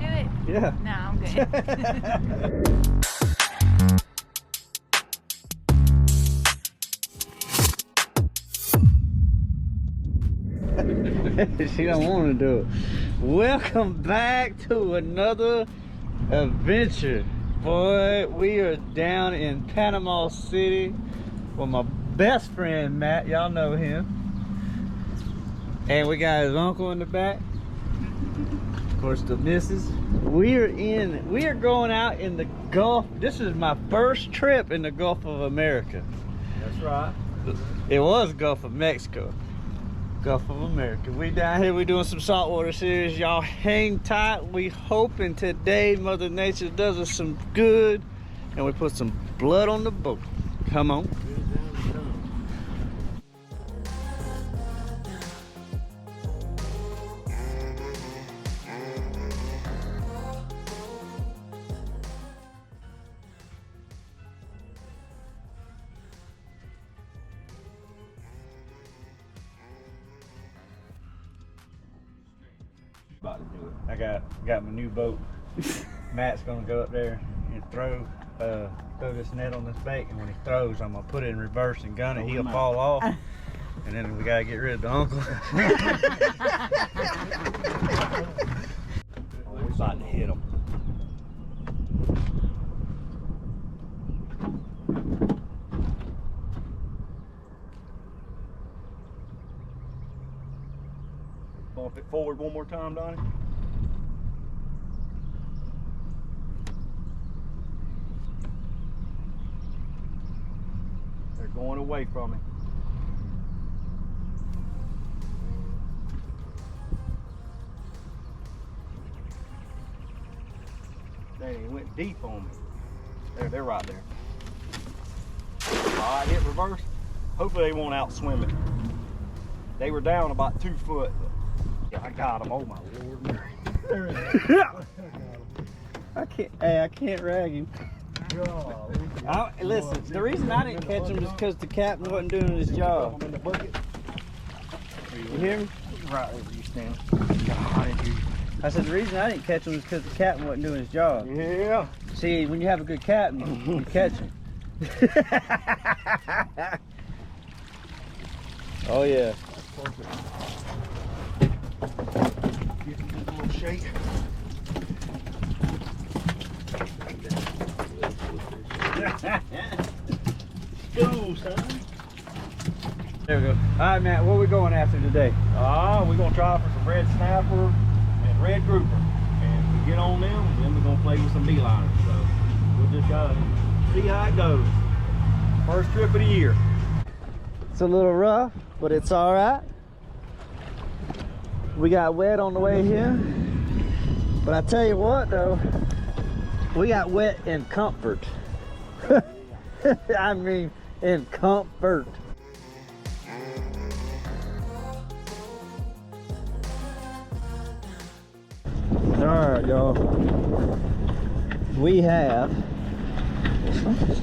do it? Yeah. No, I'm good. She don't want to do it. Welcome back to another adventure. Boy, we are down in Panama City with my best friend Matt. Y'all know him. And we got his uncle in the back. Of course, the missus. We are going out in the Gulf. This is my first trip in the Gulf of America. That's right. It was Gulf of Mexico. Gulf of America. We down here, we doing some saltwater series. Y'all hang tight. We hoping today Mother Nature does us some good and we put some blood on the boat. Come on. About to do it. I got my new boat. Matt's gonna go up there and throw this net on this bait, and when he throws, I'm gonna put it in reverse and gun it. He'll fall off, and then we gotta get rid of the uncle. We're about to hit him. Bump it forward one more time, Donnie. They're going away from it. They went deep on me. They're right there. All right, hit reverse. Hopefully they won't outswim it. They were down about 2 foot. Yeah, I got them. Oh my Lord. I can't rag him. Listen, the reason I didn't catch him is because the captain wasn't doing his job. You hear me? Right over you stand. I said the reason I didn't catch him is because the captain wasn't doing his job. Yeah. See, when you have a good captain, you catch him. Oh yeah. Perfect. Give it a little shake. Go, son. There we go. All right, Matt, what are we going after today? We're gonna try for some red snapper and red grouper, and if we get on them, then we're gonna play with some beeliners. So we'll just gotta see how it goes. First trip of the year. It's a little rough, but it's all right. We got wet on the way here, but I tell you what though, we got wet in comfort. I mean, in comfort. All right, y'all. We have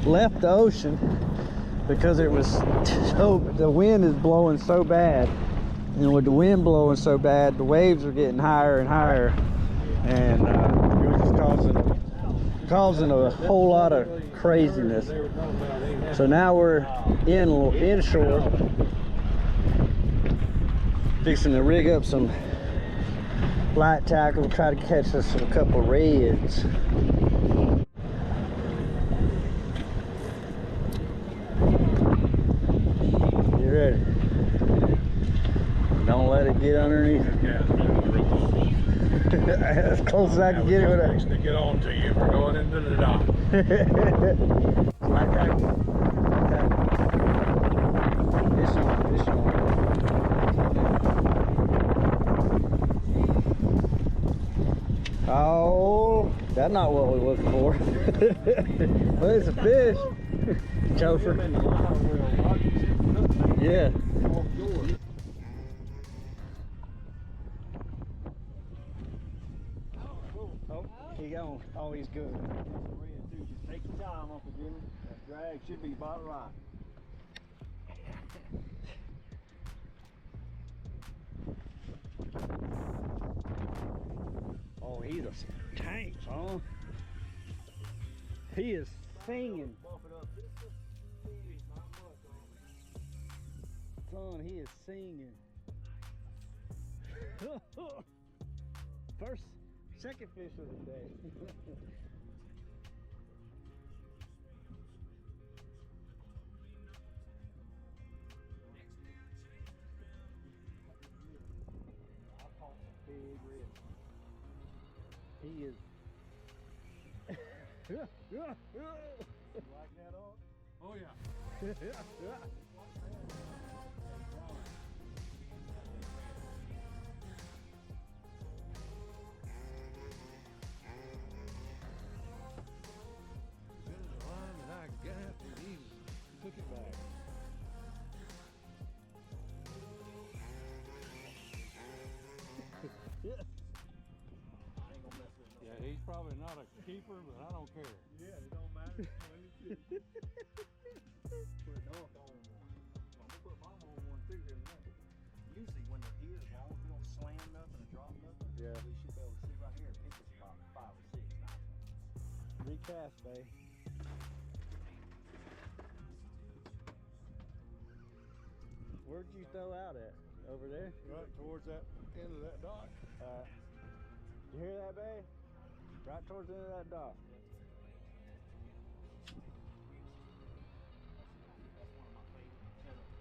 left the ocean because it was the wind is blowing so bad, and with the wind blowing so bad, the waves are getting higher and higher, and it was just causing a whole lot of craziness. So now we're inshore, fixing to rig up some light tackle, try to catch us a couple reds. You ready? Don't let it get underneath. As close as I can get it with a... To get on to you. We're going into the dock. Light tackle. Fish on, fish on. Oh, that's not what we're looking for. Well, it's a fish. Chauffeur. Yeah. Oh, he gone. Oh, he's good. Just take your time off it, Jimmy. That drag should be about right. Oh, He's a tank, son. He is singing. Bump it up just a bit, not much on Son, he is singing. Second fish of the day. I caught some big ribs. He is. You like that on? Oh yeah. This is the line that I got and he took it back. I ain't gonna mess with it. Yeah, he's probably not a keeper, but I don't care. Yeah, it don't matter. Put a dunk on one. I'm gonna put mine on one too here in a minute. Usually when they're here, as long as we don't slam nothing or drop nothing, Yeah. we should be able to sit right here and pick us about 5 or 6 nice ones. Recast, babe. Where'd you throw out at? Over there? Right towards that end of that dock. Did you hear that, babe? Right towards the end of that dock. That's one of my favorite setups.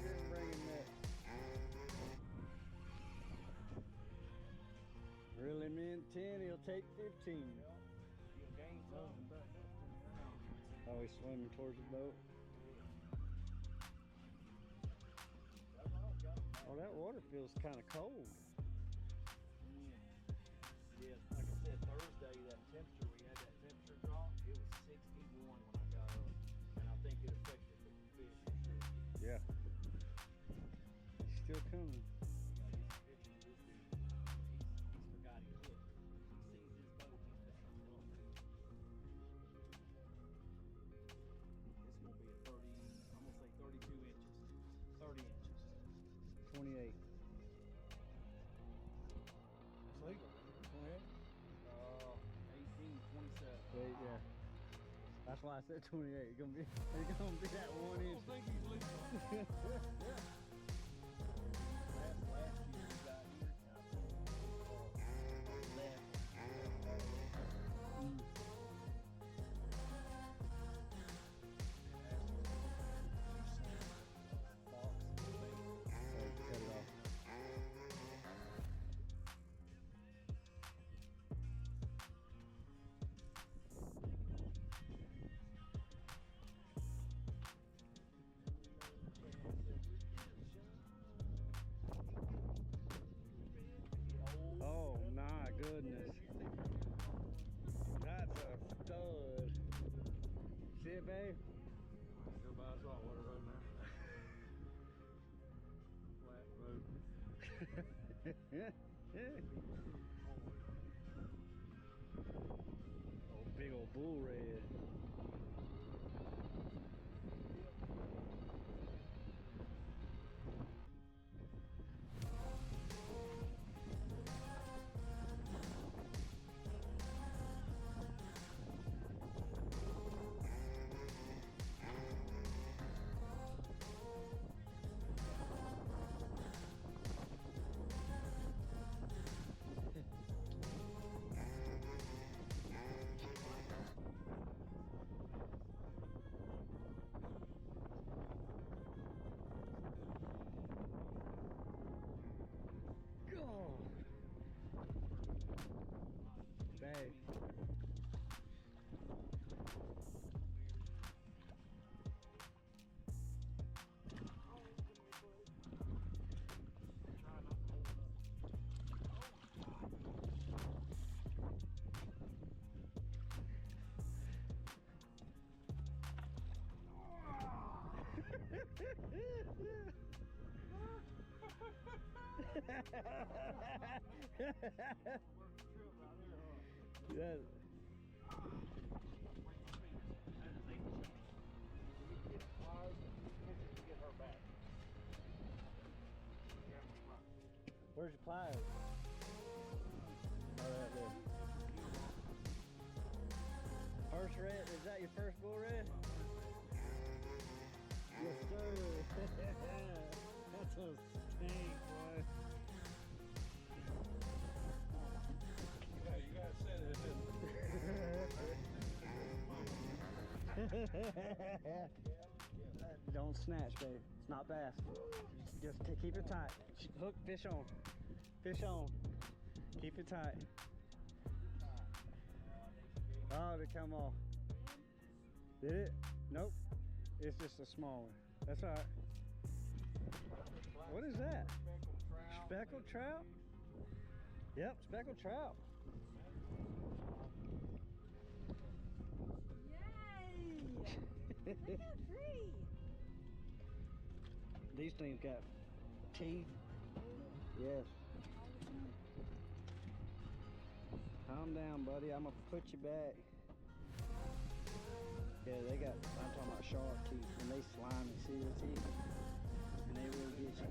Just bringing that. Reel him in 10, he'll take 15. You'll gain something back up. Oh, he's swimming towards the boat. Oh, that water feels kind of cold. Yeah, like I said, Thursday, that temperature, we had that temperature drop, it was 61 when I got up. And I think it affected the fish for sure. Yeah. He's still coming. Yeah, these pictures of this dude, he's forgot he hooked. He sees this boat, he's back. It's gonna be a 30, I'm gonna say 32 inches. 30 inches. 28. It's legal. 28. 18, 27. Yeah. That's why I said 28. It's gonna be that 1 I don't inch. think he's legal. Last year we got here, left. Cut it off. Oh my goodness. That's a stud. See it, babe? Go buy salt water right now. Flat boat. Oh, big old bull red. Yeah. Where's your pliers? Oh, right there. First red, is that your first bull red? Yes, sir. That's a stink, boy. Yeah, you gotta set it. Don't snatch, babe. It's not bass. Just keep it tight. Hook, fish on. Fish on. Keep it tight. Oh, it come off. Did it? Nope. It's just a small one. That's all right. What is that? Speckled trout? Yep, speckled trout. Yay! Look how pretty. These things got teeth. Yes. Calm down, buddy. I'm gonna put you back. Yeah, they got, I'm talking about shark teeth, and they slimy. See the teeth? And they will get you.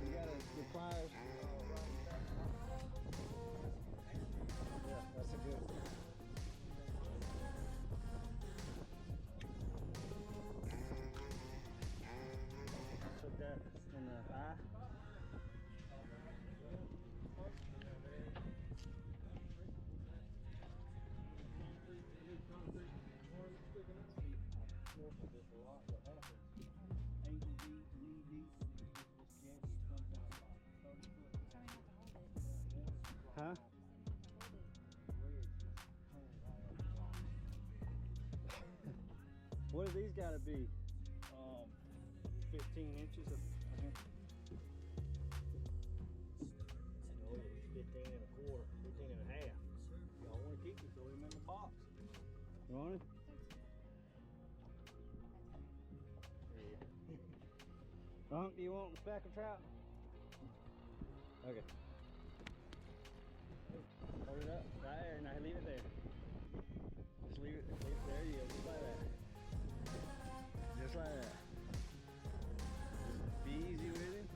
You got your pliers? Yeah, that's a good one. Put that in the eye. Huh? What do these gotta be? 15 inches of. Oh yeah, he's 15 and a quarter, 15 and a half. Y'all want to keep him, throw him in the box. You want it? Unc, do you want the speckled trout? Okay. Hold it up right there. Now leave it there. Just leave it there. You go. Just like that. Just like that. Just be easy with it.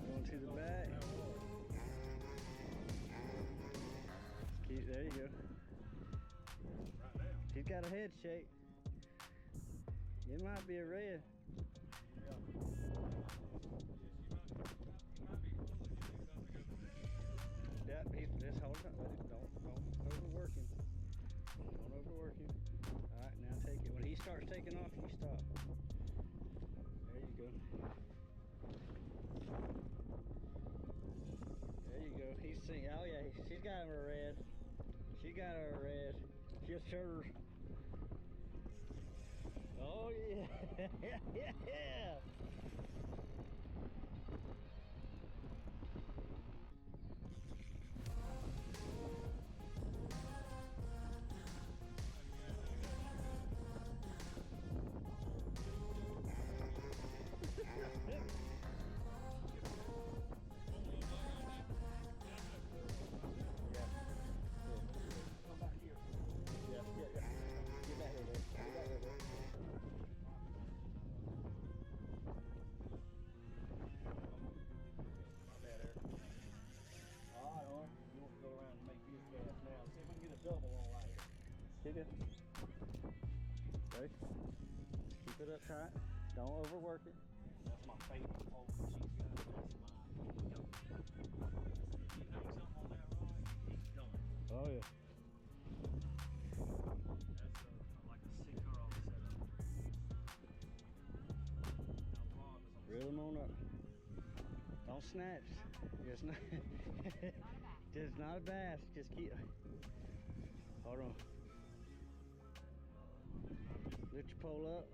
Going to the back. Keep, there you go. He's got a head shake. It might be a red. Yeah, he's just hold it. Let it. Don't overwork him. Don't overwork him. All right, now take it. When he starts taking off, you stop. There you go. There you go. He's seeing. Oh yeah, she's got him a red. She got her a red. Just her. Oh yeah, yeah. Keep it. Ready? Keep it up tight. Don't overwork it. That's my favorite pole she's got. That's mine. If you hang something on that rod, it's done. Oh yeah. That's like a 6-year-old setup. Now, Bob is on Reel them on up. Don't snatch. Just not. Just not a bass. Just keep. Hold on. Lift your pole up.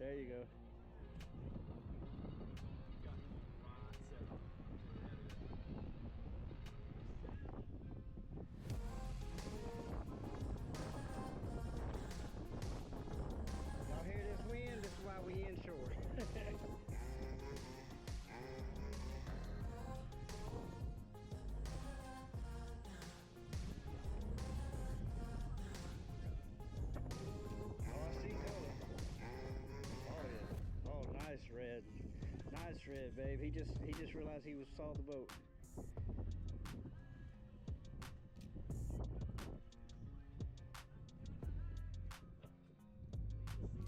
There you go. got the rod set up. red. Nice red, babe. He just realized he saw the boat.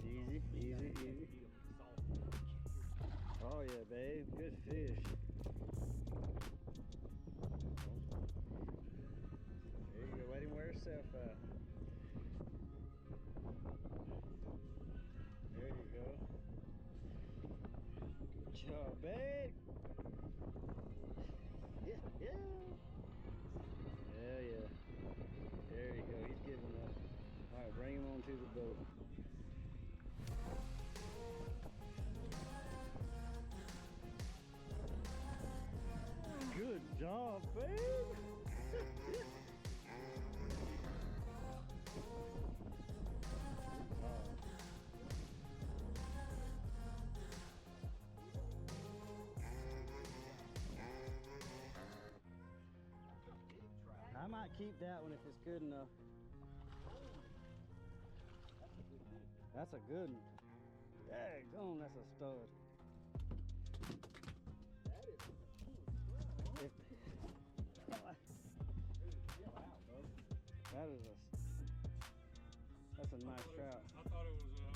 Easy, easy, easy. Oh yeah, babe. Good fish. There you go. Let him wear himself out. There you go. Good job, babe. Yeah, yeah. Yeah, yeah. There you go. He's giving up. All right, bring him onto the boat. Good job, babe. I might keep that one if it's good enough. That's a good one. Daggone, that's a stud. If, that's a nice trout. I thought it was a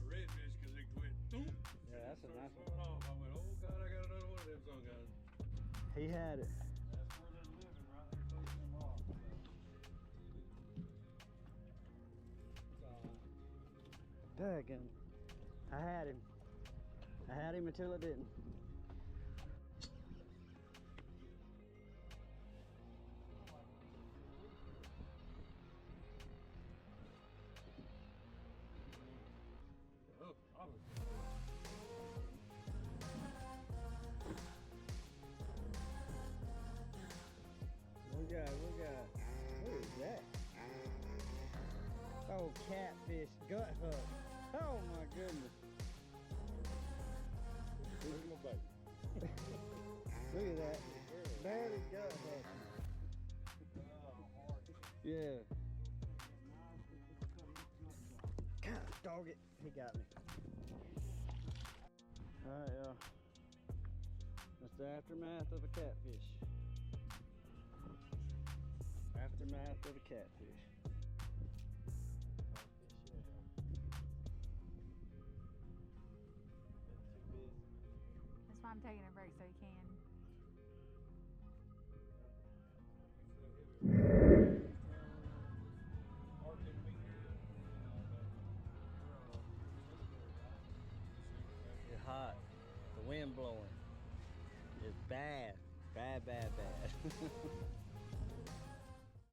redfish because it went boom. Yeah, that's a nice one. Off. I went, oh God, I got another one of them son guys. He had it. That's where they're living, right there, facing them off. Daggone. I had him. I had him until I didn't. Oh, Hobbs. We got. What is that? Oh, catfish gut hook. Oh my goodness. Look at my baby. Look at that. Barely gut hook. Yeah. God, dog it. He got me. Alright, y'all. That's the aftermath of a catfish. Aftermath of a catfish. That's why I'm taking a break so you can. It's hot. The wind blowing. It's bad. Bad, bad, bad.